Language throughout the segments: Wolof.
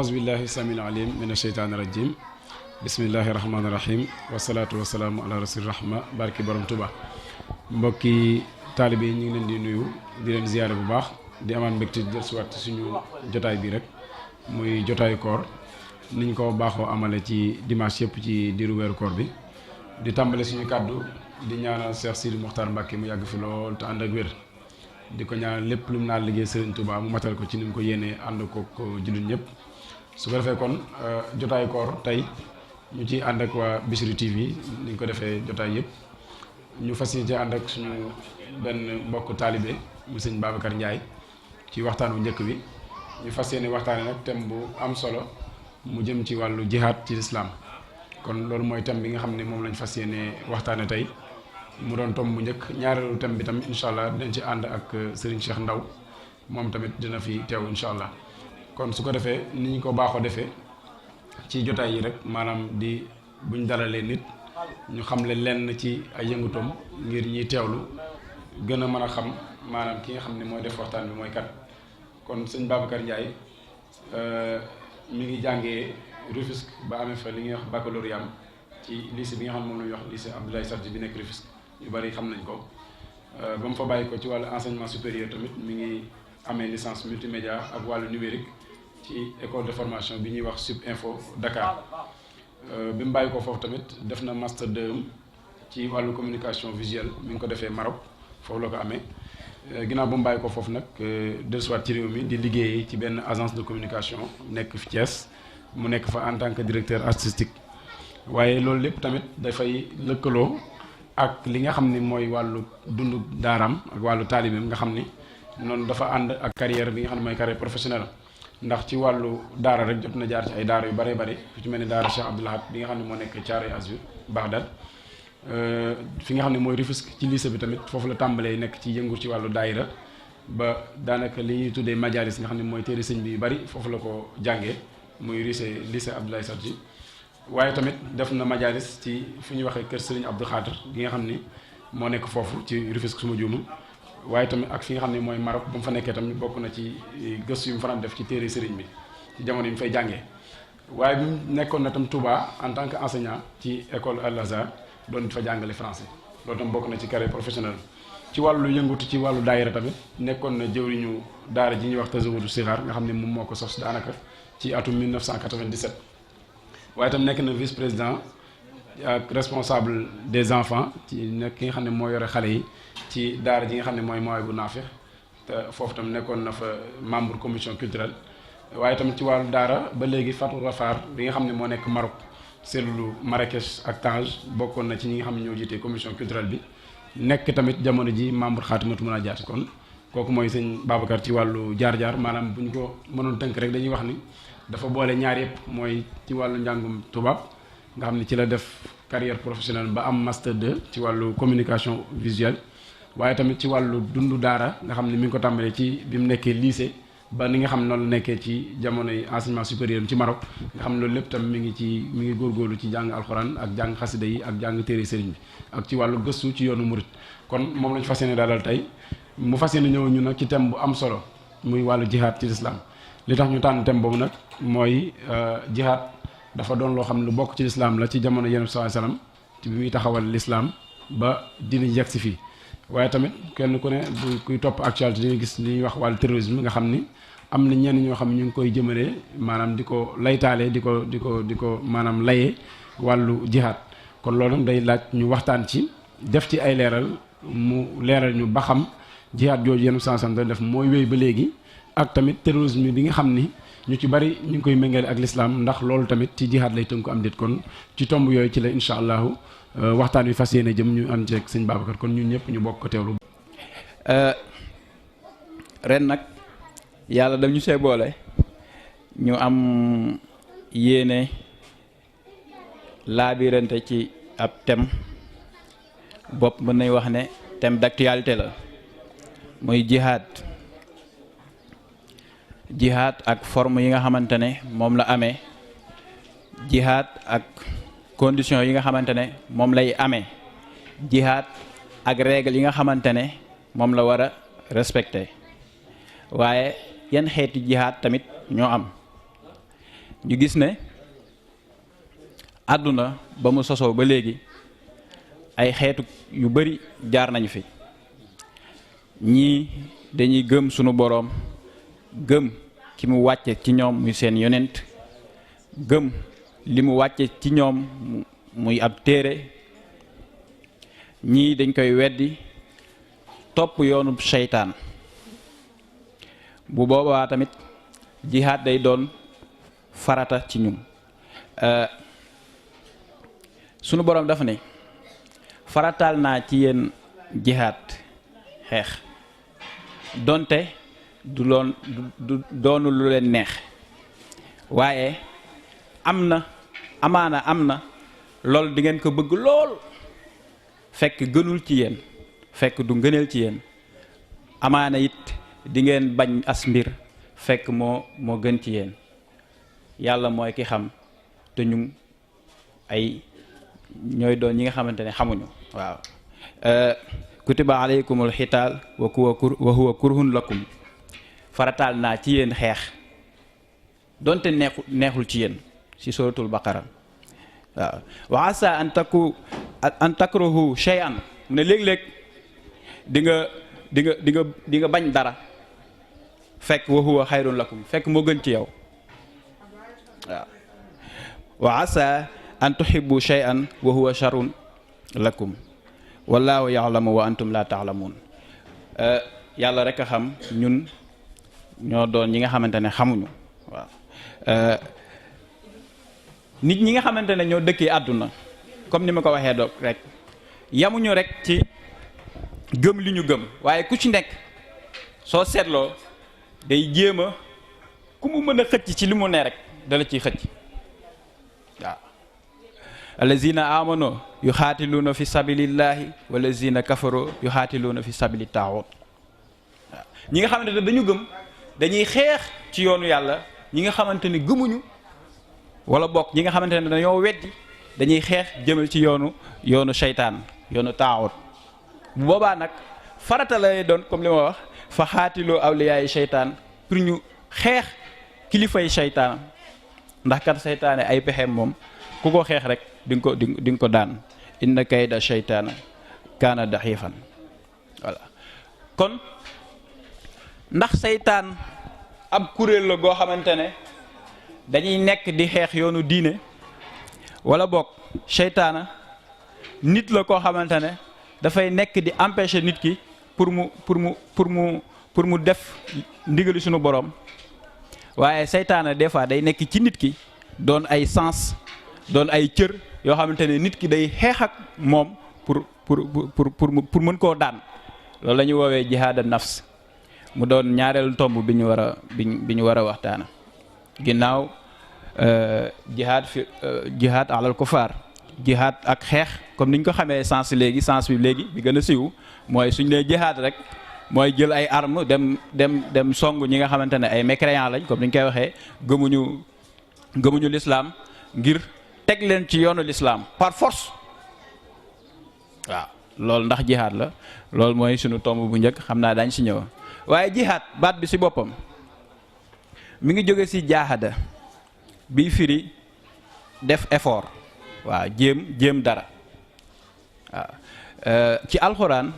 أعوذ بالله السميع العليم من الشيطان الرجيم بسم الله الرحمن الرحيم والصلاة والسلام على رسول الرحمة بارك borom Touba mbokki taalibe yi ñu ngi leen di nuyu di leen ziyaare bu baax di amaan mbégte dellusiwaat ci suñu jotaay bi rek muy jotaayu koor niñ ko baaxoo amale ci dimanche yëpp ci diiru weeru koor bi di tàmbale suñu kàddu di ñaanal Cheikh Sidi Mokhtar Mbacké mu yàgg fi lool te ànd ak wér di ko ñaanal lépp lu mu naan liggéey Serigne Touba mu matal ko ci ni mu ko yéenee ànd ko jullit ñëpp su ko defee kon jotaayu koor tey ñu ci ànd ak waa Bichri TV ni ñu ko defee jotaay yëpp ñu fas yéene ci ànd ak suñu benn mbokk taalibe mu sëñ Babacar Ndiaye ci waxtaan wu njëkk bi ñu fas yéene waxtaane nag thème bu am solo mu jëm ci wàllu jihaad ci lislaam kon loolu mooy thème bi nga xam ne moom lañ fas yéene waxtaane tey mu doon tomb bu njëkk ñaareelu thème bi tam incha allah dinañ ci ànd ak Serigne Cheikh Ndaw moom tamit dina fi teew incha allah kon su ko defee ni ñu ko baaxoo defee ci jotaay yi rek maanaam di buñ dalalee nit ñu xam le lenn ci ay yëngutoom ngir ñiy teewlu gën a mën a xam maanaam ki nga xam ne mooy def waxtaan bi mooy kat kon sëñ Babacar Ndiaye mi ngi jàngee Rufisque ba amee fa li ñuy wax baccalauréat ci lycée bi nga xam ne moom la ñuy wax lycée Abdoulaye Sadji bi nekk Rufisque ñu bari xam nañ ko ba mu fa bàyyi ko ci wàllu enseignement supérieur tamit mi ngi amee licence multimédia ak wàllu numérique ci école de formation bi ñuy wax Sub Info Dakar bi mu bàyyi ko foofu tamit def na master 2 ci wàllu communication visuelle mi ngi ko defee Maroc foofu la ko amee ginnaaw ba mu bàyyi ko foofu nag dellusiwaat ci réew mi di liggéey ci benn agence de communication nekk fi Thiès mu nekk fa en tant que directeur artistique waaye loolu lépp tamit dafay lëkkaloo ak li nga xam ni mooy wàllu dundu daaraam ak wàllu taalibeem nga xam ni noonu dafa ànd ak carrière bi nga xam ne mooy carrière professionnelle ndax ci wàllu daara rek jot na jaar ci ay daara yu bëree bëri fu ci mel ni daara Cheikh Abdoul Ahad bi nga xam ne moo nekk Thiaroye Azur Bagdad fi nga xam ne mooy Rufisque ci lycée bi tamit foofu la tàmbalee nekk ci yëngu ci wàllu daayira ba daanaka li ñuy tuddee majalis nga xam ne mooy téere sëñ bi yu bëri foofu la ko jàngee muy lycée Abdoulaye Sadji waaye tamit def na majalis ci fi ñuy waxee kër Serigne Abdou Khadr gi nga xam ni moo nekk foofu ci Rufisque suma juumul waaye tamit ak fi nga xam ne mooy Maroc ba mu fa nekkee tamit bokk na ci gëstu yu mu fa def ci téere Serigne bi ci jamono yi mu fay jàngee waaye bi mu nekkoon na tam Touba en tant que enseignant ci école Al Azhar doon fa jàngale français loolu tam bokk na ci carrière professionnelle ci wàllu yëngutu ci wàllu daayira tamit nekkoon na jëwriñu daara ji ñuy wax Tazawudu Sixaar nga xam ne moom moo ko sos daanaka ci atum 1997 waaye tam nekk na vice président ak responsable des enfants ci nekk ki nga xam ne moo yore xale yi ci daara ji nga xam ne mooy Mawahibou Nafih te foofu tam nekkoon na fa membre commission culturelle waaye tamit ci wàllu daara ba léegi Fatou Rafar bi nga xam ne moo nekk Maroc cellule Marrakech ak Tange bokkoon na ci ñi nga xam ne ñoo jiite commission culturelle bi nekk tamit jamono ji membre Xaatimatu Munaajaat kon kooku mooy sëñ Babacar ci wàllu jaar-jaar maanaam bu ñu ko mënoon tënk rek dañuy wax ni dafa boole ñaar yëpp mooy ci wàllu njàngum tubaab nga xam ne ci la def carrière professionnelle ba am master 2 ci wàllu communication visuelle waaye tamit ci wàllu dundu daara nga xam ne mi ngi ko tàmbalee ci bi mu nekkee lycée ba ni nga xam ne noonu la nekkee ci jamonoy enseignement supérieur ci Maroc nga xam ne loolu lépp tam mi ngi góorgóorlu ci jàng alxuraan ak jàng xasida yi ak jàng téere sëriñ bi ak ci wàllu gëstu ci yoonu murit kon moom lañu fas yéene dalal tey mu fas yéene ñëw ñu nag ci thème bu am solo muy wàllu jihaad ci lislaam li tax ñu tànn thème boobu nag mooy jihaad dafa doon loo xam ne lu bokk ci lislaam la ci jamono Yonent bi sallallahu alayhi wasallam ci bi muy taxawal lislaam ba dina yegg si fii waaye tamit kenn ku ne bu kuy topp actualité di nga gis li ñuy wax wàllu terrorisme nga xam ni am na ñenn ñoo xam ne ñu ngi koy jëmalee maanaam di ko laytaale di ko maanaam layee wàllu jihaad kon loolu nag day laaj ñu waxtaan ci def ci ay leeral mu leeral ñu ba xam jihaad jooju Yonent bi sallallahu alayhi wasallam def mooy wéy ba léegi ak tamit terrorisme bi nga xam ni ñu ci bari ñu ngi koy méngale ak l'islam ndax loolu tamit ci jihaad lay tënku am déet kon ci tomb yooyu ci la incha allahu waxtaan wi fas yéene jëm ñu ànd ceeg sëñ Babacar kon ñun ñëpp ñu bokk ko teewlu. ren nag yàlla daf ñu see boole ñu am yéene laabirante ci ab thème bopp mën nañ wax ne thème d'actualité la muy jihaad ak forme yi nga xamante ne moom la amee jihaad ak conditions yi nga xamante ne moom lay amee jihaad ak règle yi nga xamante ne moom la war a respecter waaye yan xeeti jihaad tamit ñoo am ñu gis ne àdduna ba mu sosoo ba léegi ay xeetu yu bari jaar nañu fi ñii dañuy gëm sunu boroom gëm ki mu wàcce ci ñoom muy seen yonent gëm li mu wàcce ci ñoom muy ab téere ñii dañ koy weddi topp yoonu seytaan bu boobaa tamit jihaad day doon farata ci ñun sunu boroom dafa ne farataal naa ci yéen jihaad xeex donte du doonu lu leen neex waaye amaana am na loolu di ngeen ko bëgg lool fekk gënul ci yéen fekk du ngëneel ci yéen amaana it di ngeen bañ as mbir fekk moo gën ci yéen yàlla mooy ki xam te ñu ay ñooy doon ñi nga xamante ne xamuñu waaw kutiba alaykumul xitaal wa huwa kurhun lakum farataal naa ci yéen xeex donte neexul ci yéen ci suratul baqara waaw wa asa an takrahu shay'an mu ne léeg-léeg di nga bañ dara fekk wa huwa xayrun lakum fekk moo gën ci yow waaw wa asa an tuhibbu shay'an wa huwa sharrun lakum wallahu ya'lamu wa antum la ta'lamun yàlla rek a xam ñun ñoo doon ñi nga xamante ne xamuñu waaw nit ñi nga xamante ne ñoo dëkkee àdduna comme ni ma ko waxee doog rek yamuñu rek ci gëm li ñu gëm waaye ku ci nekk soo seetloo day jéem a ku mu mën a xëcc ci li mu ne rek dala ciy xëcc waaw allazina amanu yuxaatiluuna fi sabilillahi wallazina kafaru yuxaatiluuna fi sabili taaxut waaw ñi nga xamante ne dañu gëm dañuy xeex ci yoonu yàlla ñi nga xamante ne gëmuñu wala bokk ñi nga xamante ne dañoo weddi dañuy xeex jëmal ci yoonu seytaan yoonu taaxut bu boobaa nag farata lay doon comme li ma wax fa xaatiloo awliyaayi seytaan pour ñu xeex kilifay seytaan ndax kat seytaane ay pexeem moom ku ko xeex rek di nga ko daan inna kayda seytaana kaana daxiifan voilà kon ndax seytaan ab kuréel la goo xamante ne dañuy nekk di xeex yoonu diine wala boog seytaana nit la koo xamante ne dafay nekk di empêcher nit ki pour mu def ndigali sunu borom waaye seytaana des fois day nekk ci nit ki doon ay sens doon ay cër yoo xamante ne nit ki day xeex ak moom pour mën koo daan loolu la ñuy woowee jihaad nafs mu doon ñaareelu tomb bi ñu war a waxtaana ginnaaw jihaad alal kufaar jihaad ak xeex comme niñ ko xamee sens bi bi gën a siiw mooy suñ nee jihaad rek mooy jël ay armes dem song ñi nga xamante ne ay mécréants lañ comme niñ koy waxee gëmuñu l'islam ngir teg leen ci yoonu l'islam par force waaw loolu ndax jihaad la loolu mooy sunu tomb bu njëkk xam naa daañ si ñëw waaye jihaad baat bi si boppam mi ngi jóge si jaahada bi firi def effort waaw jéem dara waaw ci alxuraan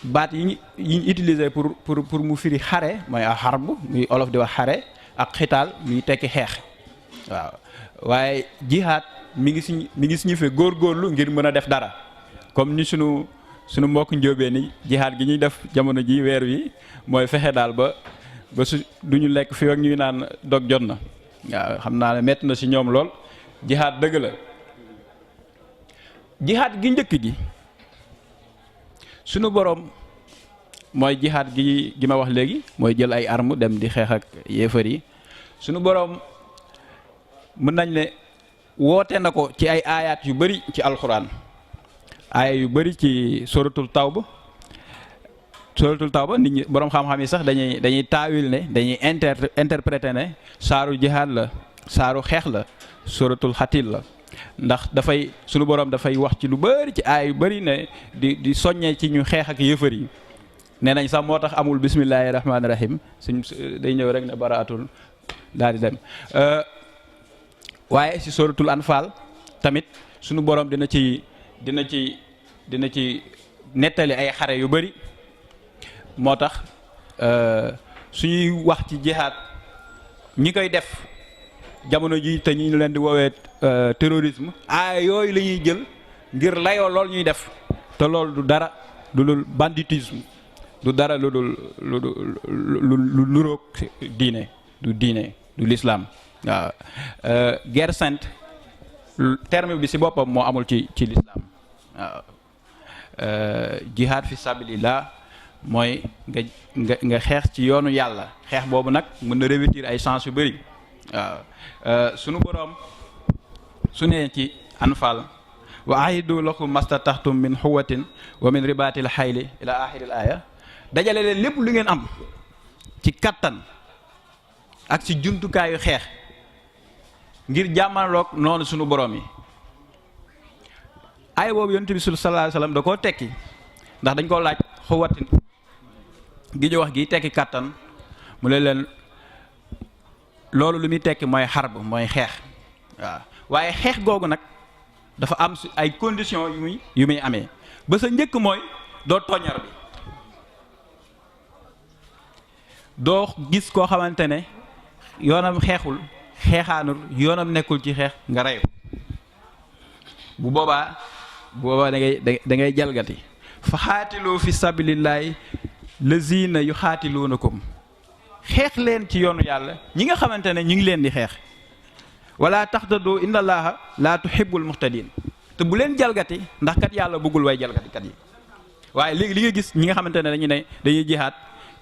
baat yi ñu utilisé pour mu firi xare mooy a xarb muy olof di wax xare ak xitaal muy tekki xeex waaw waaye jihaad mi ngi signifié góorgóorlu ngir mën a def dara comme ni sunu mbokk njóobee ni jihaad gi ñuy def jamono ji weer wi mooy fexe daal ba su duñu lekk fi ak ñuy naan dog jot na waaw xam naa ne metti na si ñoom lool jihaad dëgg la jihaad gi njëkk gi sunu boroom mooy jihaad gi ma wax léegi mooy jël ay armes dem di xeex ak yéefar yi sunu boroom mën nañ ne woote na ko ci ay aayaat yu bari ci alxuraan aaya yu bari ci suratul tawba nit ñi boroom xam-xam yi sax dañuy taawil ne dañuy interpréter ne saaru jihaad la saaru xeex la suratul xatil la ndax sunu boroom dafay wax ci lu bari ci aaya yu bari ne di soññee ci ñu xeex ak yéefar yi nee nañ sax moo tax amul bismillahi rahmaani rahim suñ day ñëw rek ne baraatul daal di dem waaye si suratul anfal tamit sunu borom dina ci nettali ay xare yu bari moo tax suñuy wax ci jihaad ñi koy def jamono ji te ñu leen di woowee terrorisme yooyu la ñuy jël ngir layoo lool ñuy def te loolu du dara lu dul banditisme du dara lu dul lu nuroog diine du l'islam waaw guerre sainte terme bi ci boppam moo amul ci l'islam waaw jihaad fi sabilillah mooy nga xeex ci yoonu yàlla xeex boobu nag mën na revêtir ay sens yu bëri waaw sunu boroom su ne ci anfal wa ahidu lakum mastataxtum min xuwatin wa min ribatil xayli ila axiril aya dajale leen lépp lu ngeen am ci kattan ak ci jumtukaayu xeex ngir jàmmaloog noonu sunu boroom yi ay boobu yonent bi sallallahu alayhi wasallam da koo tekki ndax dañ koo laaj xuwatin gi ñu wax gi tekki kattan mu leen loolu lu muy tekki mooy xarb mooy xeex waaw waaye xeex googu nag dafa am ay conditions yu muy amee ba sa njëkk mooy doo tooñar bi doo gis koo xamante ne yoonam xeexul xeexaanul yoonam nekkul ci xeex nga rey ko bu boobaa da ngay jalgati fa xaatiloo fi sabilillahi lazina yu xaatiluunakum xeex leen ci yoonu yàlla ñi nga xamante ne ñu ngi leen di xeex wala taxtadu inna allaha la tuhibbul muhtadin te bu leen jalgati ndax kat yàlla bëggul way jalgati kat yi waaye léegi li nga gis ñi nga xamante ne dañuy jihaad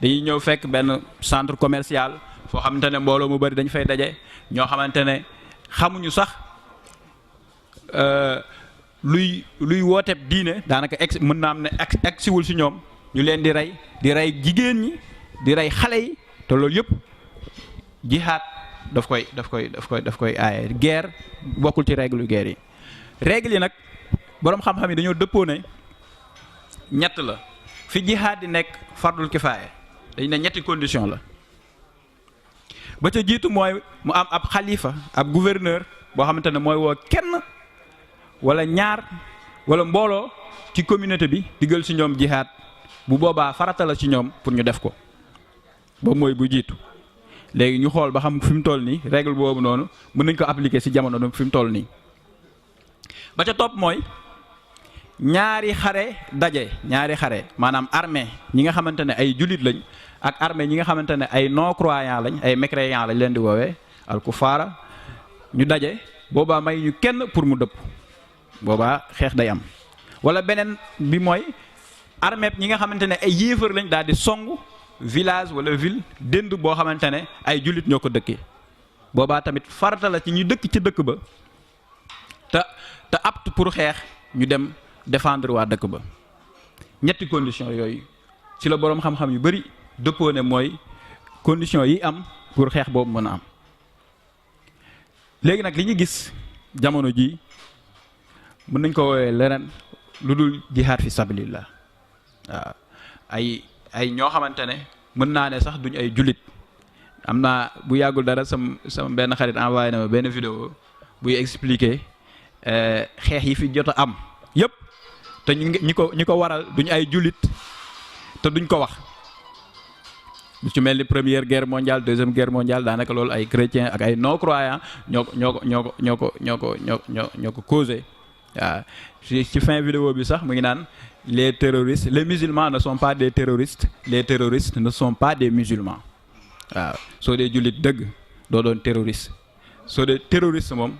dañuy ñëw fekk benn centre commercial foo xamante ne mbooloo mu bari dañ fay daje ñoo xamante ne xamuñu sax luy wooteeb diine daanaka mën naa am ne egsiwul si ñoom ñu leen di rey jigéen ñi di rey xale yi te loolu yëpp jihaad daf koy aaye guerre bokkul ci règle guerre yi règle yi nag boroom xam-xam yi dañoo dëppoo ne ñett la fi jihaad di nekk fardul kifaaya dañ ne ñetti condition la ba ca jiitu mooy mu am ab xalifa ab gouverneur boo xamante ne mooy woo kenn wala ñaar wala mbooloo ci communauté bi digal ci ñoom jihaad bu boobaa farata la ci ñoom pour ñu def ko boobu mooy bu jiitu léegi ñu xool ba xam fi mu toll nii règle boobu noonu mën nañ ko appliquer ci jamono fi mu toll nii ba ca topp mooy ñaari xare maanaam armée ñi nga xamante ne ay jullit lañ ak armée ñi nga xamante ne ay non croyants lañ ay mécréants lañ leen di woowee al kufaara ñu daje boobaa may ñu kenn pour mu dëpp boobaa xeex day am wala beneen bi mooy armée ñi nga xamante ne ay yéefar lañ daal di song village wala ville dënd boo xamante ne ay jullit ñoo ko dëkkee boobaa tamit farata la ci ñu dëkk ci dëkk ba te apte pour xeex ñu dem défendre waa dëkk ba ñetti condition yooyu ci la boroom xam-xam yu bari dëppoo ne mooy condition yi am pour xeex boobu mën a am léegi nag li ñu gis jamono ji mën nañ ko woowee leneen lu dul jihaad fi sabilillah waaw ay ñoo xamante ne mën naa ne sax duñ ay jullit am naa bu yàggul dara sama benn xarit envoyé na ma benn vidéo buy expliquer xeex yi fi jot a am yépp te ñi ko waral duñ ay jullit te duñ ko wax lu ci mel ni première guerre mondiale deuxième guerre mondiale daanaka loolu ay chrétiens ak ay non croyants ñoo ko causé waaw ci fin vidéo bi sax mu ngi naan les terroristes les musulmans ne sont pas des terroristes les terroristes ne sont pas des musulmans waaw soo dee jullit dëgg doo doon terroriste soo dee terroriste moom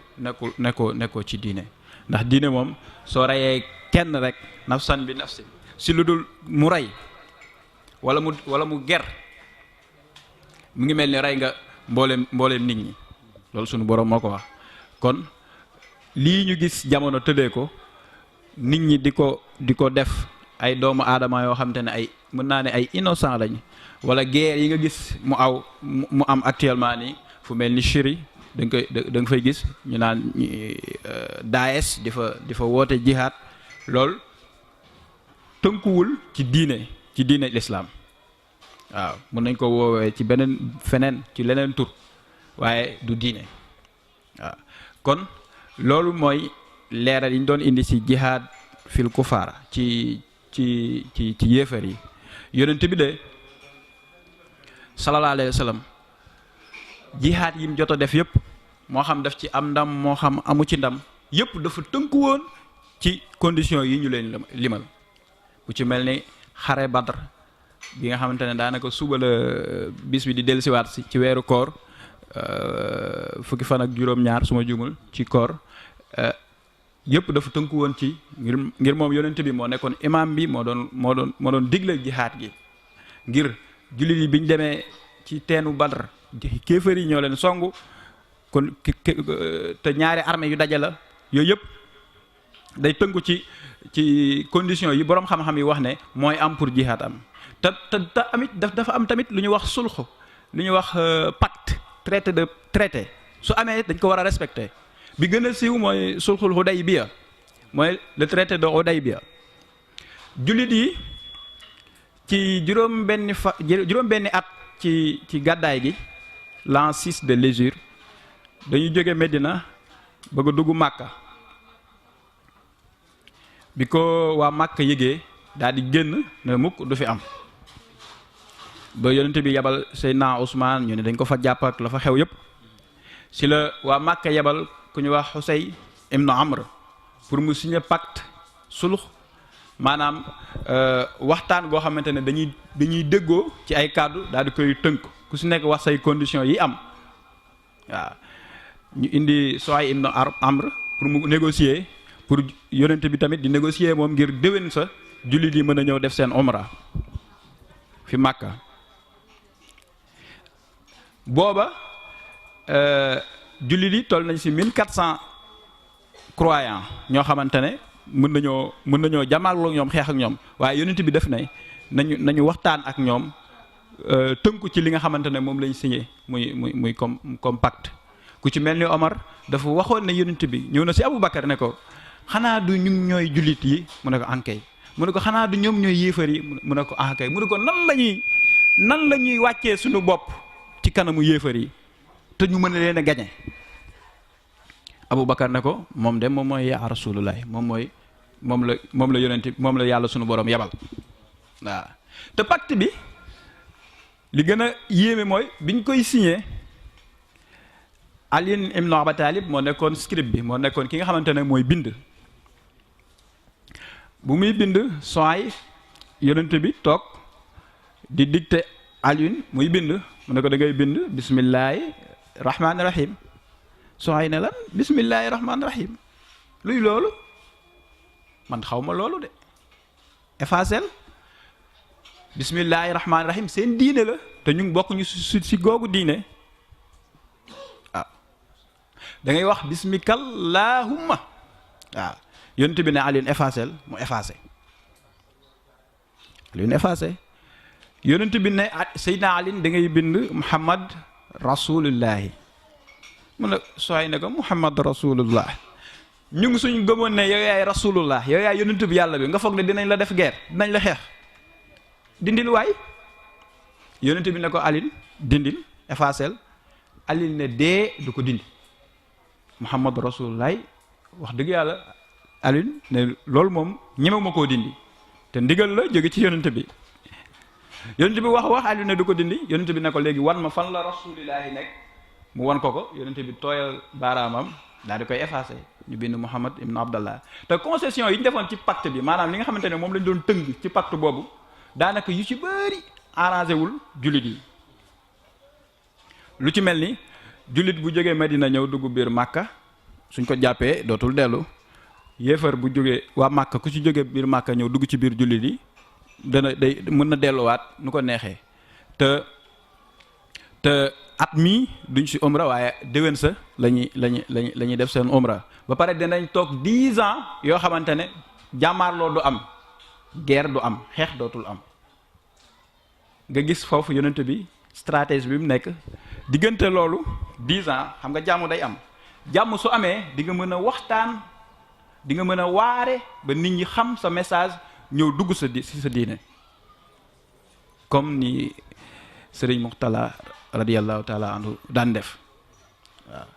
nekkoo ci diine ndax diine moom soo reyee kenn rek nafsan bi nafsi si lu dul mu rey wala mu ger mu ngi mel ni rey nga mbooleem nit ñi loolu sunu boroom moo ko wax kon lii ñu gis jamono tëddee ko nit ñi di ko def ay doomu aadama yoo xam te ne ay mën naa ne ay innocent lañ wala guerre yi nga gis mu am actuellement nii fu mel ni Syrie da nga fay gis ñu naan Daesh di fa woote jihaad lool tënkuwul ci diine l'islam waaw mën nañ ko woowee ci feneen ci leneen tur waaye du diine waaw kon loolu mooy leeral yi ñu doon indi ci jihaad fil kufaar ci yéefar yi. yonent bi de sallallahu alayhi wa sallam jihaad yi mu jot a def yëpp moo xam daf ci am ndam moo xam amu ci ndam yëpp dafa tënku woon ci condition yi ñu leen limal bu ci mel ni xare Badr bi nga xamante ne daanaka suba la bis bi di dellusiwaat si ci weeru koor fukki fan ak juróom-ñaar su ma jumul ci koor yëpp dafa tënku woon ci ngir moom yonent bi moo nekkoon imam bi moo doon digle jihaad gi ngir jullit yi bi ñu demee ci teenu Badr kéefar yi ñoo leen songu kon te ñaari armée yu daje la yooyu yëpp day tënku ci condition yi boroom xam-xam yi wax ne mooy am pour jihaad am te amit dafa am tamit lu ñuy wax sulxu lu ñuy wax pacte traité su amee dañ ko war a respecter bi gën a siiw mooy sulxul Hudaybiya mooy le traité de Hudaybiya jullit yi ci juróom-benni at ci gàddaay gi l'an 6 de l'hégire dañu jóge Medina bëgg a dugg Màkka bi ko waa Màkka yëgee daal di génn ne mukk du fi am ba yonent bi yebal Seydina Ousmane ñu ne dañ ko fa jàpp ak la fa xew yépp si la waa Màkka yebal ku ñu wax Xusay ibnu Amr pour mu signer pacte sulux maanaam waxtaan goo xamante ne dañuy déggoo ci ay kàddu daal di koy tënk ku si nekk wax say conditions yi am waaw ñu indi Suhayb ibnu Amr pour mu négocier pour yonent bi tamit di négocier moom ngir déwén sa jullit yi mën a ñëw def seen umra fi Màkka booba jullit yi toll nañ ci 1400 croyants ñoo xamante ne mën nañoo jàmmaarloo ak ñoom xeex ak ñoom waaye yonent bi def ne nañu waxtaan ak ñoom tënku ci li nga xamante ne moom lañ signé muy comme pacte ku ci mel ni Omar dafa waxoon ne yonent bi ñëw na ci Aboubacar ne ko xanaa du ñu ñooy jullit yi mu ne ko ankay mu ne ko xanaa du ñoom ñooy yéefar yi mu ne ko ankay mu ne ko nan la ñuy wàccee suñu bopp ci kanamu yéefar yi te ñu mën a leen a gañe Aboubacar ne ko moom de moom mooy yaa rasulullah moom la yonent moom la yàlla sunu borom yebal waaw te pacte bi li gën a yéeme mooy biñ koy signé Ali ibn Abi Talib moo nekkoon scribe bi moo nekkoon ki nga xamante ne mooy bind bu muy bind sooy yonent bi toog di dicté Ali muy bind mu ne ko da ngay bind bismillahi rahmaani rahim sooy ne lan bismillahi rahmaani rahim luy loolu man xaw ma loolu de effacel bismillahi rahmaani rahim seen diine la te ñu bokk ñu si googu diine waaw da ngay wax bismikallahumma waaw yonent bi ne Alioune effacel mu effacé Alioune effacé yonent bi ne Seydina Alioune da ngay bind Muhammad rasulullahi mu ne sooy ne ko Muhammad rasulullah ñu ngi suñ gëmoon ne yow yaay rasulullah yow yaay yonent bi yàlla bi nga foog ne dinañ la def guerre dinañ la xeex dindil waay yonent bi ne ko Alioune dindil effacel Alioune ne dee du ko dindi Muhammad rasulullah wax dëgg yàlla Alioune ne loolu moom ñeme ma koo dindi te ndigal la jóge ci yonent bi yonent bi wax Alioune ne du ko dindi yonent bi ne ko léegi wan ma fan la rasulillahi nekk mu wan ko yonent bi tooyal baaraamam daal di koy effacé ñu bind Muhammad ibn Abdallah te concession yi ñu defoon ci pacte bi maanaam li nga xamante ne moom lañ doon tënk ci pacte boobu daanaka yu ci bëri arrangé wul jullit yi lu ci mel ni jullit bu jógee Medina ñëw dugg biir Màkka suñ ko jàppee dootul dellu yéefar bu jógee waa Màkka ku ci jógee biir Màkka ñëw dugg ci biir jullit yi day mën na delluwaat nu ko neexee te at mii duñ si umra waaye déwén sa la ñuy def seen umra ba pare dinañ toog 10 ans yoo xamante ne jàmmaarloo du am guerre du am xeex dootul am nga gis foofu yonent bi stratégie bi mu nekk diggante loolu 10 ans xam nga jàmm day am jàmm su amee di nga mën a waxtaan di nga mën a waare ba nit ñi xam sa message ñëw dugg si sa diine comme ni Serigne Muxtala radiyallahu taala anhu daan def waaw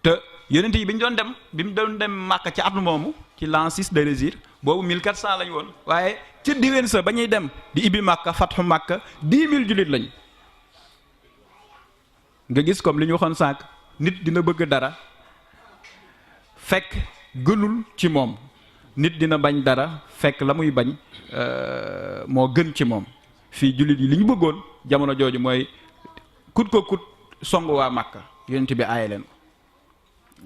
te yonent yi bi ñu doon dem Màkka ci at moomu ci l'an 6 de l'hégire boobu 1400 lañ woon waaye ci diwén sa ba ñuy dem di ibbi Màkka fatxu Màkka 10 000 jullit lañ. nga gis comme li ñu waxoon sànq nit dina bëgg dara fekk gënul ci moom nit dina bañ dara fekk la muy bañ moo gën ci moom fii jullit yi li ñu bëggoon jamono jooju mooy kut ko kut song waa Màkka yonent bi aaye leen ko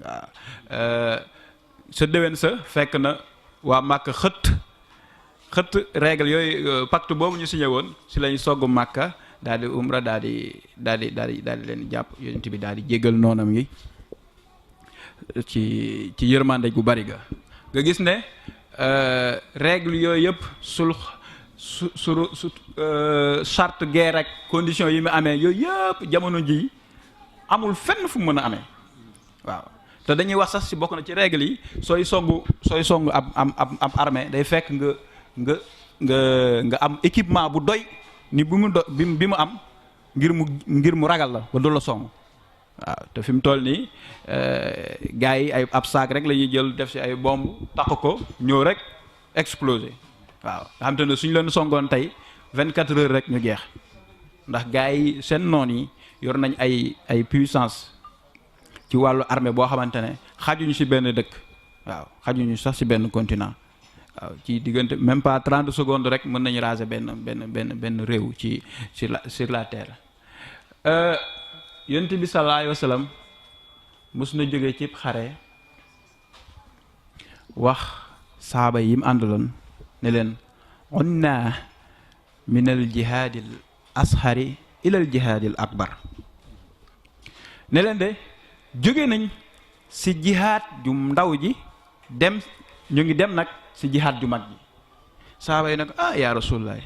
waaw sa déwén sa fekk na waa Màkka xëtt règle yooyu pacte boobu ñu signé woon si lañ sogg Màkka daal di umra daal di leen jàpp yonent bi daal di jéggal noonam yi ci yërmande gu bari ga nga gis ne règle yooyu yëpp su charte guerre ak condition yi mu amee yooyu yëpp jamono ji amul fenn fu mu mën a amee waaw te dañuy wax sax si bokk na ci règle yi sooy songu ab armée day fekk nga am équipement bu doy ni bi mu am ngir mu ragal la ba du la song waaw te fi mu toll nii gars yi ab saak rek la ñuy jël def si ay bomb takk ko ñëw rek exploser waaw nga xam te ne suñu leen songoon tey 24 heures rek ñu jeex ndax gars yi seen noon yi yor nañ ay puissance ci wàllu armée boo xamante ne xajuñu si benn dëkk waaw xajuñu sax si benn continent waaw ci diggante même pas 30 secondes rek mën nañu raser benn réew sur la terre yonent bi sallallahu alayhi wa sallam mos na jóge ci xare wax saaba yi mu àndaloon ne leen unna min al jihaadil ashari ila al jihaadil akbar ne leen de jóge nañ si jihaad ju ndaw ji ñu ngi dem nag si jihaad ju mag ji saaba yi nag yaa rasulullah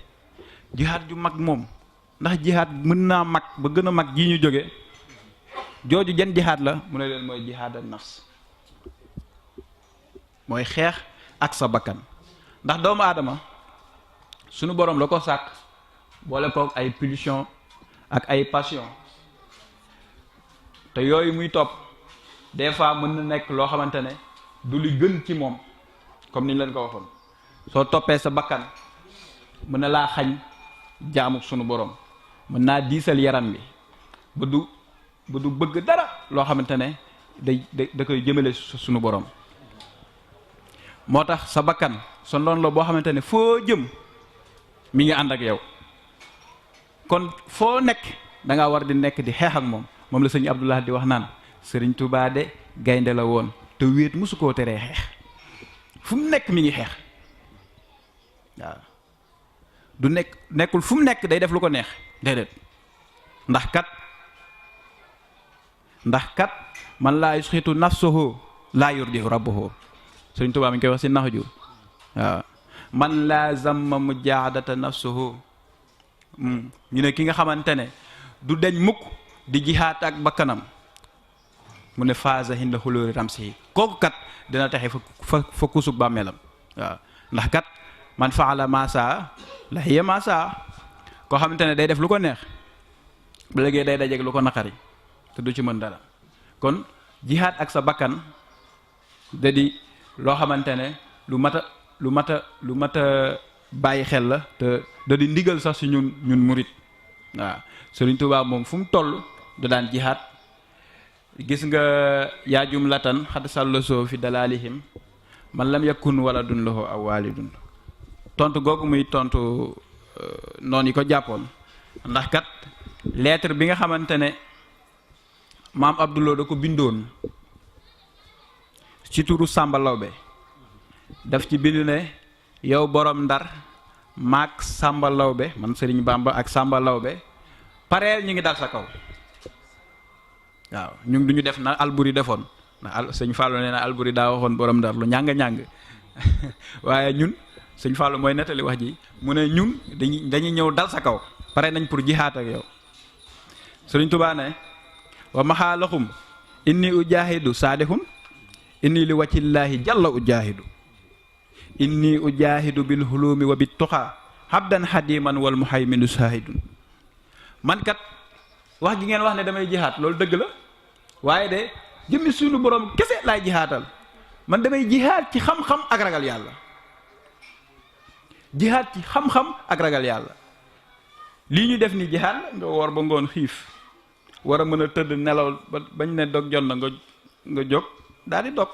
jihaad ju mag moom ndax jihaad mën naa mag ba gën a mag ji ñu jóge jooju jan jihaad la mu ne leen mooy jihaad ak nafs mooy xeex ak sa bakkan ndax doomu aadama sunu borom la ko sàkk boole kook ay pulsion ak ay passion te yooyu muy topp des fois mën na nekk loo xamante ne du li gën ci moom comme ni ñu leen ko waxoon soo toppee sa bakkan mën na laa xañ jaamu sunu borom mën naa diisal yaram bi ba du bëgg dara loo xamante ne da koy jëmale sunu borom moo tax sa bakkan sa ndoon la boo xamante ne foo jëm mi ngi ànd ak yow kon foo nekk da ngaa war di nekk di xeex ak moom la sëñ Abdullah di wax naan sëriñ Tuubaa de gaynde la woon te wéet mosu koo teree xeex fu mu nekk mi ngi xeex waaw du nekkul fu mu nekk day def lu ko neex déedéet ndax kat man laa yusxitu nafsuhu laa yurdihu rabbuhu sëriñ Tuubaa mi ngi koy wax si nax ju waaw man laa zamma mujaadata nafsuhu ñu ne ki nga xamante ne du deñ mukk di jihaat ak bakkanam mu ne faasa hinda xulóori ramsi kooku kat dina taxe fa kusug bàmmeelam waaw ndax kat man faala maasaa la hiya maasaa koo xamante ne day def lu ko neex ba léegi day dajeeg lu ko naqari te du ci mën dara kon jihaat ak sa bakkan da di loo xamante ne lu mat a bàyyi xel la te da di ndigal sax si ñun murit waaw Sëriñ Tuubaa moom fu mu toll da daan jihaat gis nga yaa jumlatan xad sàllasoo fi dalalihim man lam yakun waladun lahu aw walidun tontu googu muy tontu noonu yi ko jàppoon ndax kat lettre bi nga xamante ne maam Abdouloo da ko bindoon ci turu Sàmba Lawbe daf ci bind ne yow borom Ndar maak Sàmba Lawbe man Sëriñ Bamba ak Sàmba Lawbe pareel ñu ngi dal sa kaw waaw ñun du ñu def na Alburi defoon ndax sëñ Fallou nee na Alburi daa waxoon borom Ndar lu ñàng-ñàng waaye ñun sëñ Fallou mooy nettali wax ji mu ne ñun dañuy ñëw dal sa kaw pare nañ pour jihaat ak yow Sëriñ Tuubaa ne wa maxaalaxum inni ujaahidu saadihum inni li wàccillaahi jalla ujaahidu inni ujaahidu bil hulumi wa bit tuxaa habdan hadiman wal muhayminu saahidun man kat wax gi ngeen wax ne damay jihaat loolu dëgg la waaye de jëmmi suñu borom kese laay jihaatal man damay jihaat ci xam-xam ak ragal yàlla jihaat ci xam-xam ak ragal yàlla lii ñu def ni jihaat la nga woor ba ngoon xiif war a mën a tëdd nelaw ba bañ ne dog jot na nga jóg daal di dog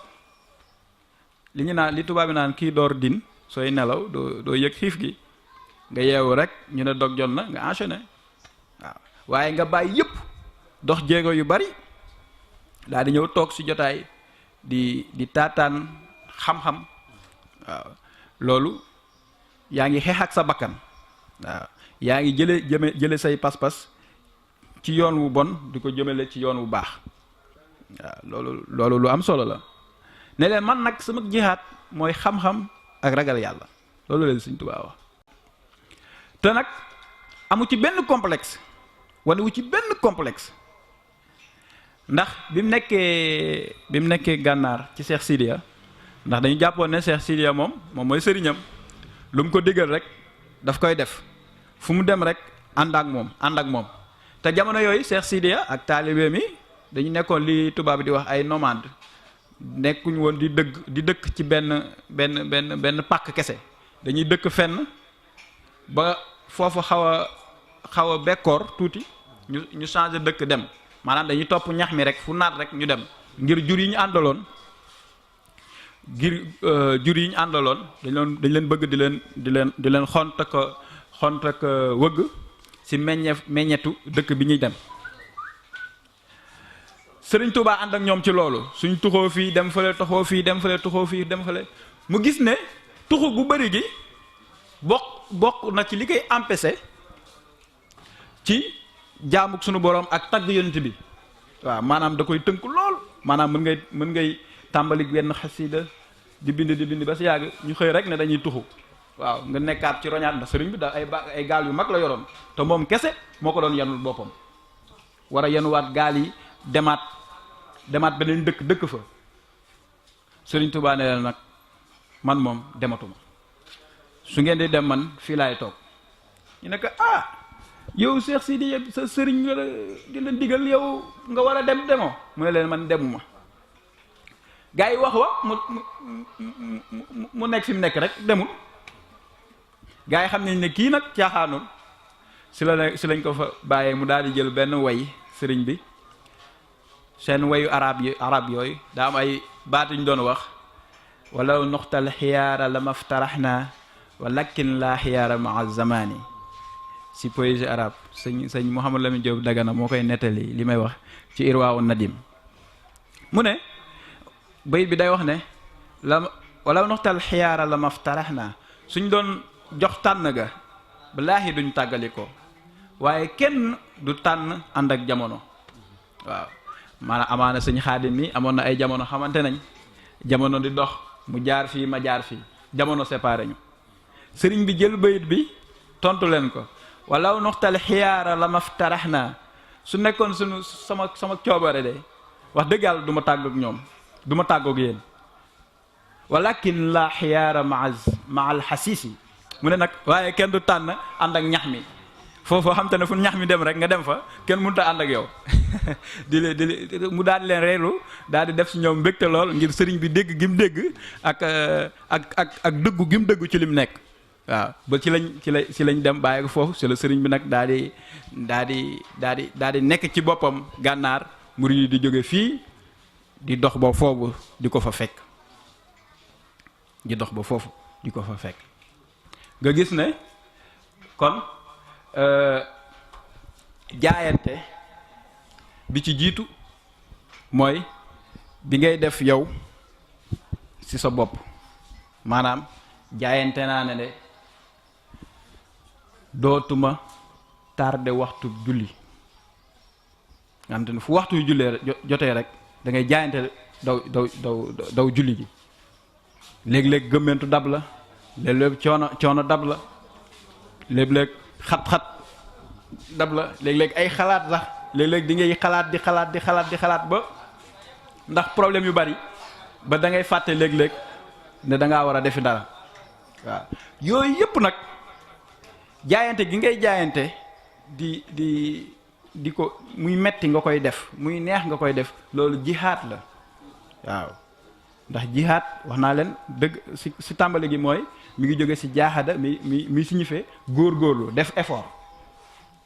li ñu naan li tubaab bi naan kii door din sooy nelaw doo yëg xiif gi nga yeewu rek ñu ne dog jot na nga enchaîné waaw waaye nga bàyyi yëpp dox jéego yu bari daal di ñëw toog ci jotaay di taataan xam-xam waaw loolu yaa ngi xeex ak sa bakkan waaw yaa ngi jële say pas-pas ci yoon wu bon di ko jëmale ci yoon wu baax waaw loolu lu am solo la ne leen man nag sama jihaat mooy xam-xam ak ragal yàlla loolu leen Sëñ Tuubaa wax te nag amu ci benn complexe wane wu ci benn complexe ndax bi mu nekkee gànnaar ci Cheikh Sidiya ndax dañu jàppoon ne Cheikh Sidiya moom mooy sëriñam lu mu ko digal rek daf koy def fu mu dem rek ànd ak moom te jamono yooyu Cheikh Sidiya ak taalibe mi dañu nekkoon li tubaab bi di wax ay nomade nekkuñu woon di dëkk ci benn pàkk kese dañuy dëkk fenn ba foofu xaw a bekkoor tuuti ñu changer dëkk dem maanaam dañuy topp ñax mi rek fu naat rek ñu dem ngir jur yi ñu àndaloon dañ leen bëgg di leen xont ak wëgg ci meññetu dëkk bi ñuy dem Sëriñ Tuubaa ànd ak ñoom ci loolu suñ tuxoo fii dem fële tuxoo fii dem fële mu gis ne tuxu gu bari gi bokk na ci li koy empêcher ci jaamuk sunu borom ak tagg yonent bi waaw maanaam da koy tënk lool maanaam mën ngay tàmbali benn xasida di bind ba si yàgg ñu xëy rek ne dañuy tuxu waaw nga nekkaat ci roñaat ndax sëriñ bi da ay gaal yu mag la yoroon te moom kese moo ko doon yanul boppam war a yanuwaat gaal yi demaat beneen dëkk fa Sëriñ Tuubaa ne leen nag man moom dematuma su ngeen di dem man fii laay toog ñu ne ko yow Cheikh Sidi sa sëriñ di la digal yow nga war a demoo mu ne leen man demuma gaa yi wax mu nekk fi mu nekk rek demul gaa yi xam nañ ne kii nag caaxaanul si lañ ko fa bàyyee mu daal di jël benn way sëriñ bi seen wayu arab yooyu daa am ay baat yu ñu doon wax walaw noxtal xiyaara la maftaraxna walakin la xiyaara maa zamani si poésie arabe sëñ Mouhamadou Lamine Diop Dagana moo koy nettali li may wax ci Irwaawu Nadim mu ne bayit bi day wax ne walaw noxtal xiyaara la maftaraxna suñ doon jox tànn ga balaahi duñ tàggali ko waaye kenn du tànn ànd ak jamono waaw maanaam amaana sëñ Xaadim mi amoon na ay jamono xamante nañ jamono di dox mu jaar fii ma jaar fii jamono séparé ñu sëriñ bi jël bayit bi tontu leen ko walaw noxtal xiyaara la maftaraxna su nekkoon sama coobare de wax dëgg yàlla du ma tàggoog ñoom du ma tàggoog yéen walakin la xiyaara ma al xasiisi mu ne nag waaye kenn du tànn ànd ak ñax mi foofu xam te ne fu ñax mi dem rek nga dem fa kenn mënut a ànd ak yow mu daal di leen reelu daal di def si ñoom mbégte lool ngir sëriñ bi dégg gi mu dégg ak dëggu gi mu dëggu ci lim nekk waaw ba ci lañ dem bàyyi ko foofu c'est le sëriñ bi nag daal di nekk ci boppam gànnaar murid yi di jóge fii di dox ba foofu di ko fa fekk nga gis ne kon jaayante bi ci jiitu mooy bi ngay def yow ci sa bopp maanaam jaayante naa ne de dootuma tardé waxtu julli nga xam te ne fu waxtu yu jullee jotee rek da ngay jaayante daw julli gi léeg-léeg gëmmentu dab la léeg-léeg coono dab la léeg-léeg xat-xat dab la léeg-léeg ay xalaat sax léeg-léeg di ngay xalaat ba ndax problème yu bari ba da ngay fàtte léeg-léeg ne da ngaa war a defi dara waaw yooyu yëpp nag jaayante gi ngay jaayante di ko muy metti nga koy def muy neex nga koy def loolu jihaad la waaw ndax jihaad wax naa leen dëgg si tàmbali gi mooy mi ngi jóge si jaaxada mi signifie góorgóorlu def effort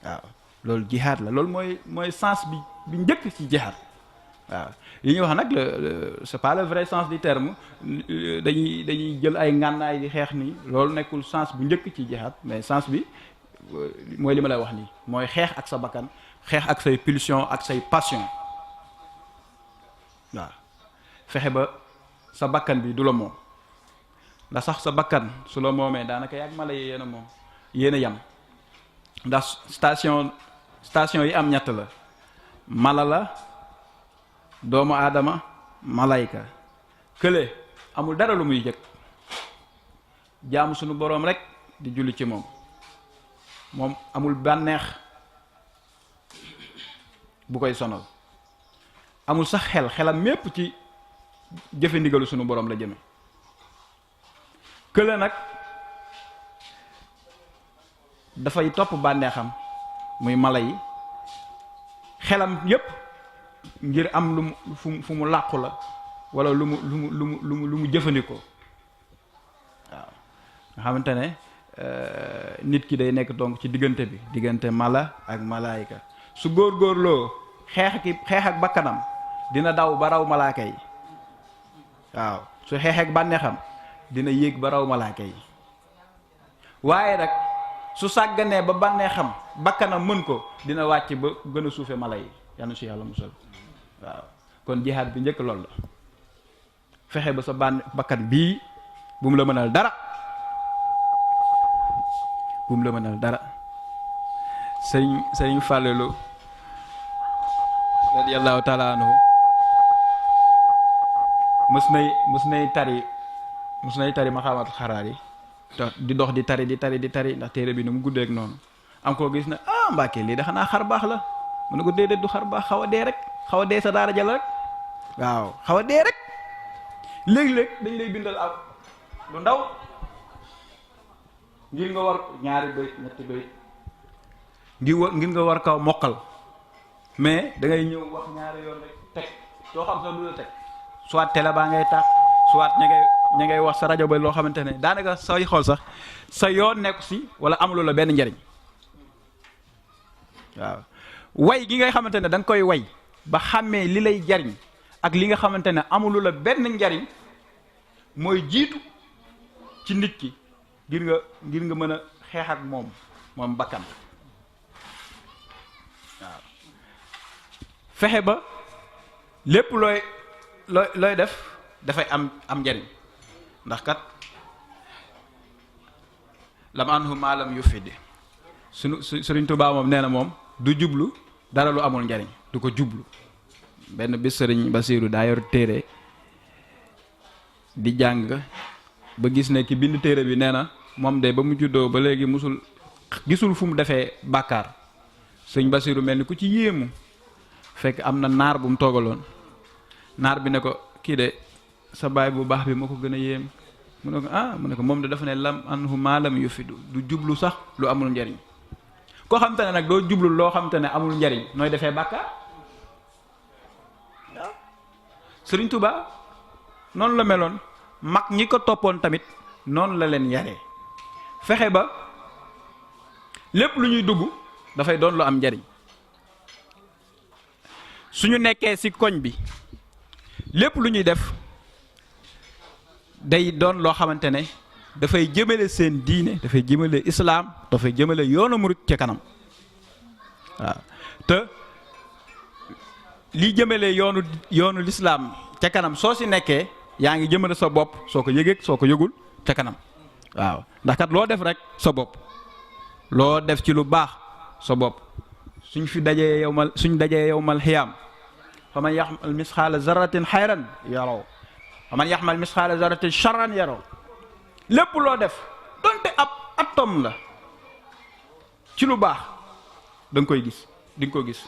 waaw loolu jihaad la loolu mooy sens bi njëkk ci jihaad waaw li ñuy wax nag c'est pas le vrai sens du terme dañuy jël ay ngànnaay di xeex nii loolu nekkul sens bu njëkk ci jihaad mais sens bi mooy li ma lay wax nii mooy xeex ak sa bakkan xeex ak say pulsion ak say passion waaw fexe ba sa bakkan bi du la moom ndax sax sa bakkan su la moomee daanaka yàgg mala yi yéen a moom yéen a yam ndax station yi am ñett la mala la doomu aadama malayka kële amul dara lu muy jëkk jaamu sunu boroom rek di julli ci moom amul bànneex bu koy sonal amul sax xelam mépp ci jëfe ndigalu sunu boroom la jëme kële nag dafay topp bànneexam muy mala yi xelam yépp ngir am lu mu fu mu làqu la walla lu mu jëfandikoo waaw nga xamante ne nit ki day nekk donc ci diggante mala ak malaayika su góorgóorloo xeex ak bakkanam dina daw ba raw malaaka yi waaw su xeex ak bànneexam dina yéeg ba raw malaaka yi waaye nag su sàgganee ba bànneexam bakkanam mën ko dina wàcc ba gën a suufe mala yi yàlla si yàlla musal waaw kon jihaad bi njëkk loolu la fexe ba sa bakkan bii bu mu la mënal dara sëriñ Fàllilu radiyallahu taala anhu mës nay tari maxaamatul xaraar yi di dox di tari ndax téere bi nu mu guddeek noonu am koo gis ne Mbàkke lii da xanaa xar baax la mu ne ko déedéet du xar baax xaw a dee rek xaw a dee sa daara jal rek waaw xaw a dee rek léeg-léeg dañ lay bindal ak lu ndaw ngir nga war ñaari bayt ñetti bayt ngir nga war kaw mokkal mais da ngay ñëw wax ñaari yoon rek teg doo xam sax lu la teg soit télé baa ngay tàkk soit ña ngay wax sa rajo ba loo xamante ne daanaka say xool sax sa yoon nekku si wala amuloo la benn njariñ waaw way gi ngay xamante ne da nga koy way ba xàmmee li lay jariñ ak li nga xamante ne amulu la benn njariñ mooy jiitu ci nit ki ngir nga mën a xeex ak moom bakkan waaw fexe ba lépp looy def dafay am njariñ ndax kat lam anhu maalam yu fiddi Sëriñ Tuubaa moom nee na moom du jublu dara lu amul njariñ du ko jublu benn bis Sëriñ Basiiru daa yor téere di jàng ba gis ne ki bind téere bi nee na moom de ba mu juddoo ba léegi gisul fu mu defee bàkkaar Sëriñ Basiiru mel ni ku ci yéemu fekk am na naar bu mu toogaloon naar bi ne ko kii de sa baay bu baax bi moo ko gën a yéem mu ne ko moom de dafa ne lam anhu maalam yu fi du jublu sax lu amul njariñ koo xam te ne nag doo jublu loo xam te ne amul njariñ nooy defee bàkkaar waaw Sëriñ Tuubaa noonu la meloon mag ñi ko toppoon tamit noonu la leen yaree fexe ba lépp lu ñuy dugg dafay doon lu am njariñ suñu nekkee ci koñ bi lépp lu ñuy def day doon loo xamante ne dafay jëmale seen diine dafay jëmale islaam dafay jëmale yoonu murit ca kanam waaw te li jëmale yoonu lislaam ca kanam soo ci nekkee yaa ngi jëmale sa bopp soo ko yëgee soo ko yëgul ca kanam waaw ndax kat loo def rek sa bopp loo def ci lu baax sa bopp suñ dajee yowmal xiyaam fa man yaxmal misxaala zarratin xayran yaraw fa man yaxmal misxaala zarratin charran yaraw lépp loo def donte ab atome la ci lu baax da nga koy gis di nga ko gis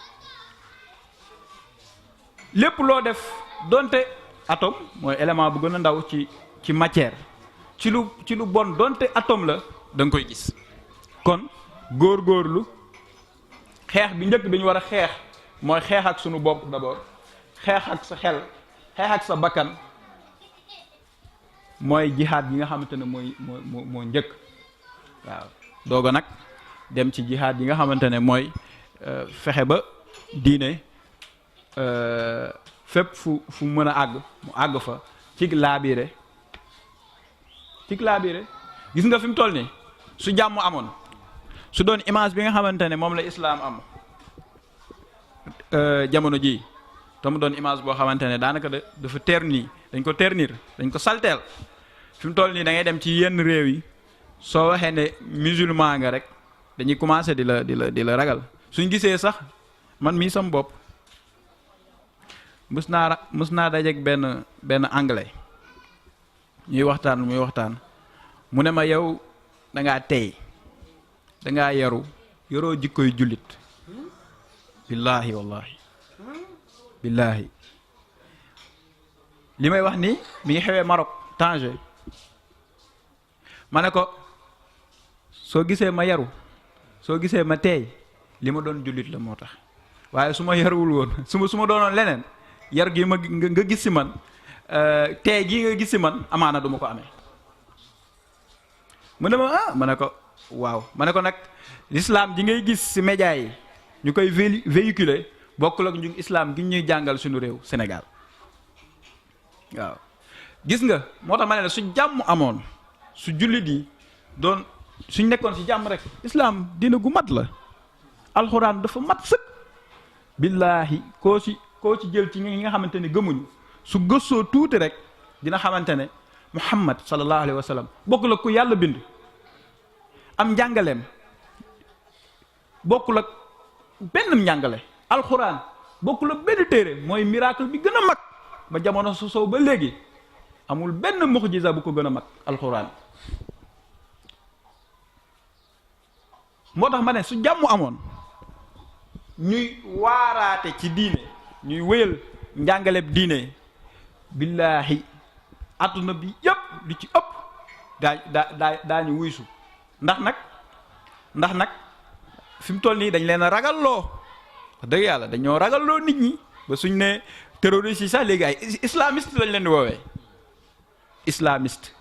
lépp loo def donte atome mooy élément bu gën a ndaw ci matière ci lu bon donte atome la da nga koy gis kon góorgóorlu xeex bi njëkk bi ñu war a xeex mooy xeex ak sunu bopp d'abord xeex ak sa xel xeex ak sa bakkan mooy jihaad yi nga xamante ne moo njëkk. waaw dooga nag dem ci jihaad yi nga xamante ne mooy fexe ba diine fépp fu mën a àgg mu àgg fa cig laabiire gis nga fi mu toll nii su jàmm amoon su doon image bi nga xamante ne moom la islaam am jamono ji te mu doon image boo xamante ne daanaka dafa ternir dañ ko salteel fi mu toll nii da ngay dem ci yenn réew yi soo waxee ne musulman nga rek dañuy commencé di la ragal suñ gisee sax man mii sam bopp mës naa dajeek benn anglais muy waxtaan mu ne ma yow dangaa tey dangaa yoroo jikkoy jullit billaahi wallahi billaahi li may wax ni mi ngi xewee Maroc Tanger ma ne ko soo gisee ma yaru soo gisee ma teey li ma doon jullit la moo tax waaye su ma yaruwul woon su ma doonoon leneen yar gi nga gis si man teey gi nga gis si man amaana du ma ko amee mu ne ma ma ne ko waaw ma ne ko nag l'islam ji ngay gis si média yi ñu koy véhiculer bokkul ak ñu islam gi ñuy jàngal suñu réew Sénégal waaw gis nga moo tax ma ne la su jàmm amoon su jullit yi doon suñ nekkoon si jàmm rek islam dina gu mat la alxuraan dafa mat sëkk billaahi koo ci jël ci ñi nga xamante ne gëmuñu su gëstoo tuuti rek dina xamante ne Muhammad sallallahu alayhi wa sallam bokkul ak ku yàlla bind am njàngaleem bokkul ak benn njàngale alxuraan bokkul ak benn téere mooy miracle bi gën a mag ba jamono su sow ba léegi amul benn muxjiza bu ko gën a mag alxuraan moo tax ma ne su jàmm amoon ñuy waaraate ci diine ñuy wéyal njàngaleeb diine billaahi adduna bi yëpp li ci ëpp daañu wuysu ndax nag fi mu toll nii dañ leen a ragalloo wax dëgg yàlla dañoo ragalloo nit ñi ba suñ ne terroriste yi sax léegi ay islamiste lañ leen di woowee islamiste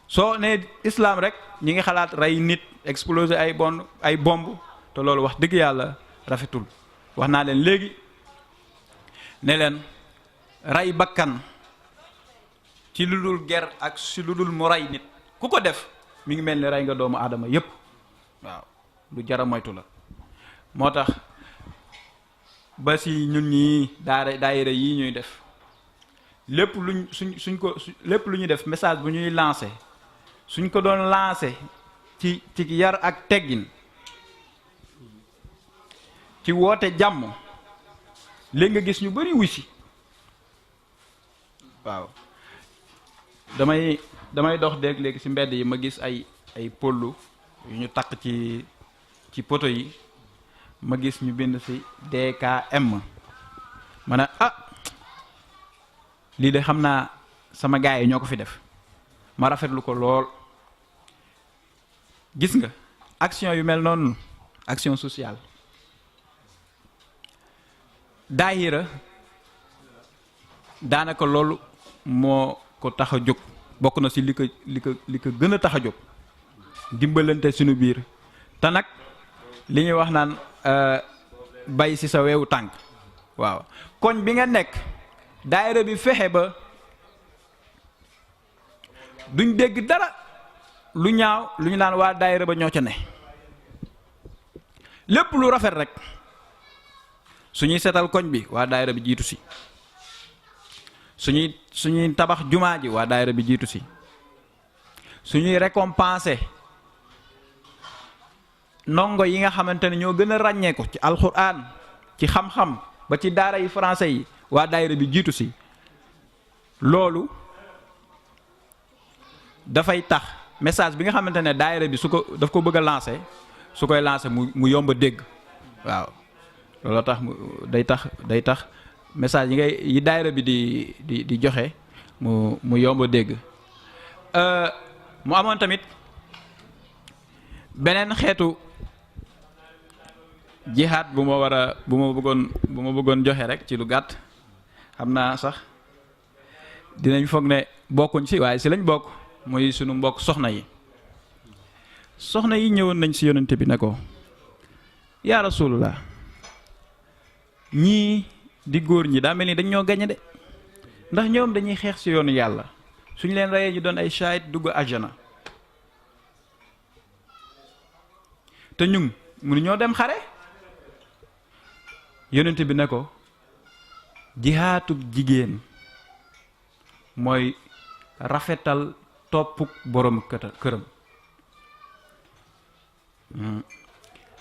soo ne islam rek ñi ngi xalaat rey nit exploser ay bomb te loolu wax dëgg yàlla rafetul wax naa leen léegi ne leen rey bakkan ci lu dul ger ak ci lu dul mu rey nit ku ko def mi ngi mel ni rey nga doomu aadama yépp waaw lu jara moytu la moo tax ba si ñun ñii daayira yi ñuy def lépp luñ lépp lu ñuy def message bu ñuy lancé suñ ko doon lancé ci yar ak teggin ci woote jàmm léegi nga gis ñu bari wuy si waaw damay dox dégg léegi ci mbedd yi ma gis ay pollu yu ñu takk ci poto yi ma gis ñu bind ci DKM ma ne lii de xam naa sama gaay yi ñoo ko fi def ma rafetlu ko lool gis nga action yu mel noonu action sociale daayira daanaka loolu moo ko tax a jóg bokk na ci li ko gën a tax a jóg dimbalante suñu biir te nag li ñuy wax naan bay ci sa weewu tànk waaw koñ bi nga nekk daayira bi fexe ba duñ dégg dara lu ñaaw lu ñu naan waa daayira ba ñoo ca ne lépp lu rafet rek suñuy setal koñ bi waa daayira bi jiitu ci suñuy tabax jumaa ji waa daayira bi jiitu ci suñuy récompenser ndongo yi nga xamante ne ñoo gën a ràññee ko ci alxuraan ci xam-xam ba ci daara yi français yi waa daayira bi jiitu ci loolu dafay tax message bi nga xamante ne daayira bi daf ko bëgg a lancer su koy lancer mu yomb a dégg waaw loolu tax day tax message yi daayira bi di joxe mu yomb a dégg mu amoon tamit beneen xeetu jihaad bu ma bëggoon joxe rek ci lu gàtt xam naa sax dinañ foog ne bokkuñ ci waaye ci lañ bokk muy sunu mbokk soxna yi ñëwoon nañ ci yonente bi ne ko yaa rasulullah ñii di góor ñi daa mel ni dañ ñoo gañe de ndax ñoom dañuy xeex ci yoonu yàlla suñ leen reyee ñu doon ay shahid dugg àjjana te ñun mënu ñoo dem xare yonente bi ne ko jihaatub jigéen mooy rafetal toppuk borom këram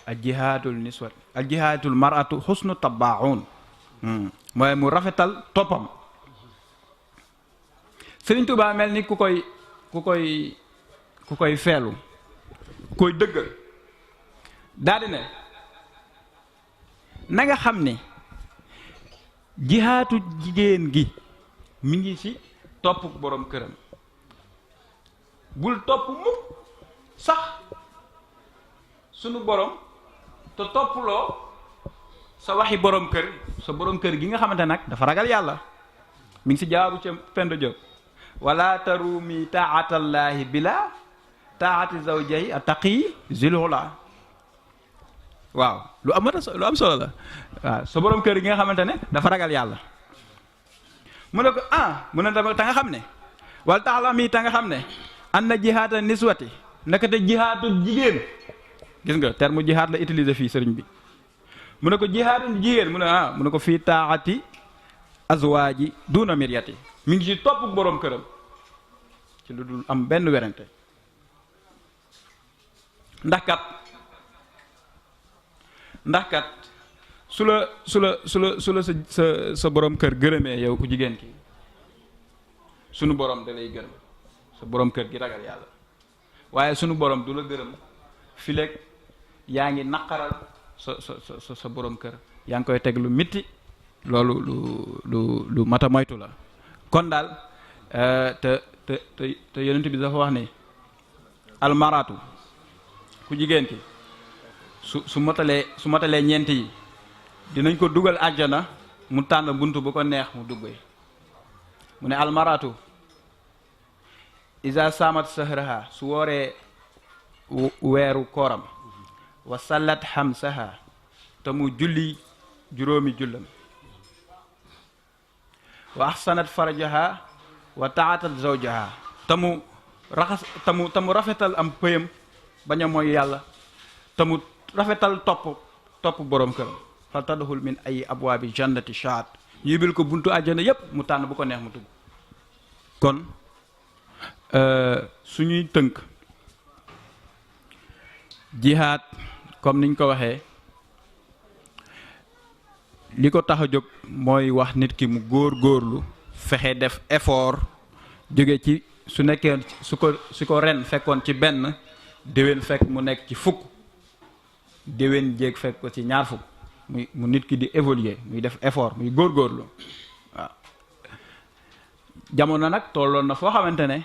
al jihaatul niswat al jihaatul maratu xusnu tabaun mooy mu rafetal toppam Sëriñ Tuubaa mel ni ku koy feelu koy dëggal daldi ne na nga xam ne jihaatu jigéen gi mi ngi ci topp borom këram bul topp mukk sax sunu borom te toppuloo sa waxi borom kër sa borom kër gi nga xamante nag dafa ragal yàlla mi ngi ci jawaabu ca Penda Diop wala tarumi taatallaahi bila taati zawjahi attaqi zilhula waaw lu am solo la waaw sa borom kër gi nga xamante ne dafa ragal yàlla mu ne ko mu ne ta nga xam ne wala taalami ta nga xam ne an na jihaata niswati nakate jihaatu jigéen gis nga terme jihaat la utiliser fii sëriñ bi mu ne ko jihaatu jigéen mu ne ko fii taati azwaaji duna miryati mi ngi ci topp borom këram ci lu dul am benn werante ndax kat su la sa borom kër gërëmee yow ku jigéen ki sunu borom da lay gërëm sa borom kër gi ragal yàlla waaye sunu borom du la gërëm fileeg yaa ngi naqaral sa borom kër yaa ngi koy teg lu mitti loolu lu mata moytu la kon daal te yonent bi dafa wax ne almaratu ku jigéen ki su matalee ñeent yi dinañ ko dugal àjjana mu tànn bunt bu ko neex mu duggee mu ne almaratu isa samat sahraha su wooree weeru kooram wa sallat xamsaha te mu julli juróomi jullam wa ahsanat farjaha wa taatat zawjaha te mu raxas te mu rafetal am pëyam bañ a mooy yàlla te mu rafetal topp borom këram fal tadxul min ay abwaabi jannati shaat yébil ko buntu àjjana yépp mu tànn bu ko neex mu dugg kon suñuy tënk jihaad comme niñ ko waxee li ko tax a jóg mooy wax nit ki mu góorlu fexe def effort jóge ci su nekkee su ko ren fekkoon ci benn déwén fekk mu nekk ci fukk déwén jéeg fekk ko ci ñaar fukk mu nit ki di évoluer muy def effort muy góorgóorlu waaw jamono nag tolloon na foo xamante ne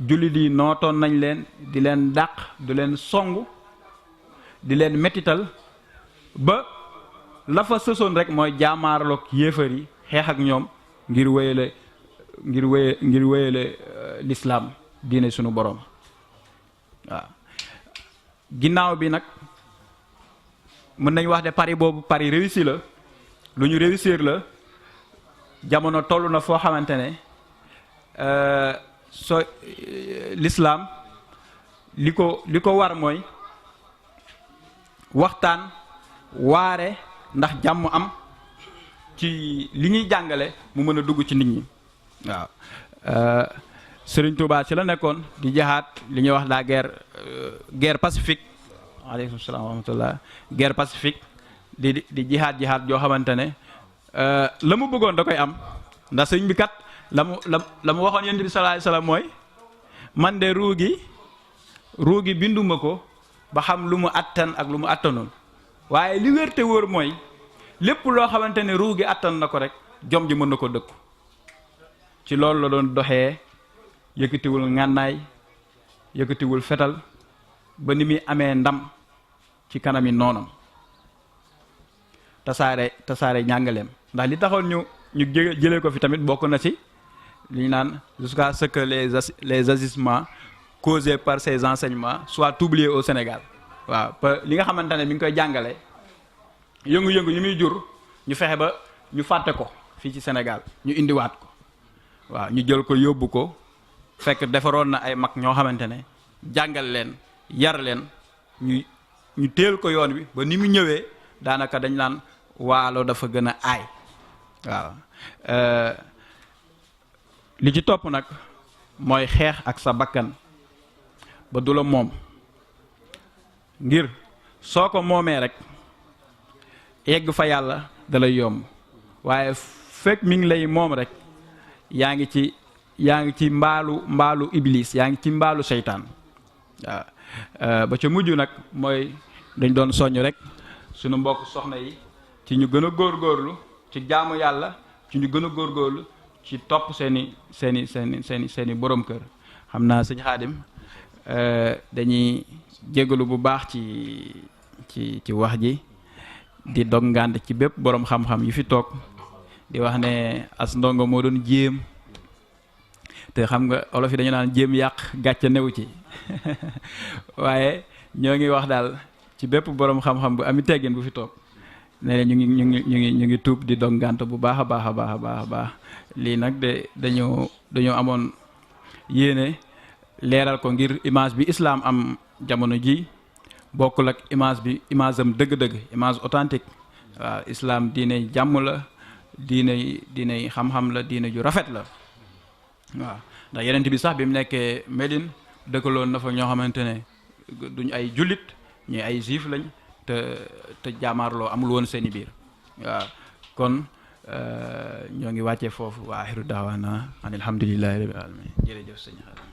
jullit yi nootoon nañ leen di leen dàq di leen songu di leen mettital ba la fa sësoon rek mooy jaamaarloog yéefar yi xeex ak ñoom ngir wéyale lislaam diine sunu borom waaw ginnaaw bi nag mën nañ wax de pari boobu pari réussi la lu ñu réussir la jamono toll na foo xamante ne lislaam li ko war mooy waxtaan waare ndax jàmm am ci li ñuy jàngale mu mën a dugg ci nit ñi waaw Sëriñ Tuubaa ci la nekkoon di jaxaat li ñuy wax la guerre pacifique aleykum salaam wa rahmatullah guerre pacifique di jihaat joo xamante ne la mu bëggoon da koy am ndax sëñ bi kat la mu waxoon yonent bi sallallahu alayhi wasallam mooy man de ruugi binduma ko ba xam lu mu attan ak lu mu attanoon waaye li wér te wóor mooy lépp loo xamante ne ruugi attan na ko rek jom ji mën na ko dëkku ci loolu la doon doxee yëkkatiwul ngànnaay yëkkatiwul fetal ba ni muy amee ndam ci kanami noonam tasaare njàngaleem ndax li taxoon ñu jëlee ko fi tamit bokk na ci li ñu naan jusqu'à ce que les agissements causés par ces enseignements soient oubliés au Sénégal waaw li nga xamante ne mi ngi koy jàngale yëngu-yëngu yi muy jur ñu fexe ba ñu fàtte ko fii ci Sénégal ñu indiwaat ko waaw ñu jël ko yóbbu ko fekk defaroon na ay mag ñoo xamante ne jàngal leen yar leen ñu teel ko yoon wi ba ni mu ñëwee daanaka dañ naan waalo dafa gën a aay waaw li ci topp nag mooy xeex ak sa bakkan ba du la moom ngir soo ko moomee rek yegg fa yàlla da lay yomb waaye fekk mi ngi lay moom rek yaa ngi ci mbaalu iblis yaa ngi ci mbaalu seytaan waaw ba ca mujj nag mooy dañ doon soññ rek sunu mbokk soxna yi ci ñu gën a góorgóorlu ci jaamu yàlla ci ñu gën a góorgóorlu ci topp seeni borom kër xam naa sëñ Xaadim dañuy jégalu bu baax ci wax ji di dog ngànt ci bépp borom xam-xam yi fi toog di wax ne as ndongo moo doon jéem te xam nga olof yi dañu naan jéem yàq gàcce newu ci waaye ñoo ngi wax daal ci bépp borom xam-xam bu ami teggin bu fi toog ne ñu ngi tuub di dog ngànt bu baax a baax lii nag dañoo amoon yéene leeral ko ngir image bi islam am jamono ji bokkul ak image am dëgg-dëgg image authentique waaw islam diine jàmm la diine xam-xam la diine ju rafet la waaw ndax yeneen bi sax bi mu nekkee Médine dëkkaloon na fa ñoo xamante ne duñ ay jullit ñuy ay juif lañ te jaamaarloo amul woon seeni biir waaw kon ñoo ngi wàccee foofu wa axiru daawaana an alhamdulillahi rabbil alamin jërëjëf sëñ Xaadim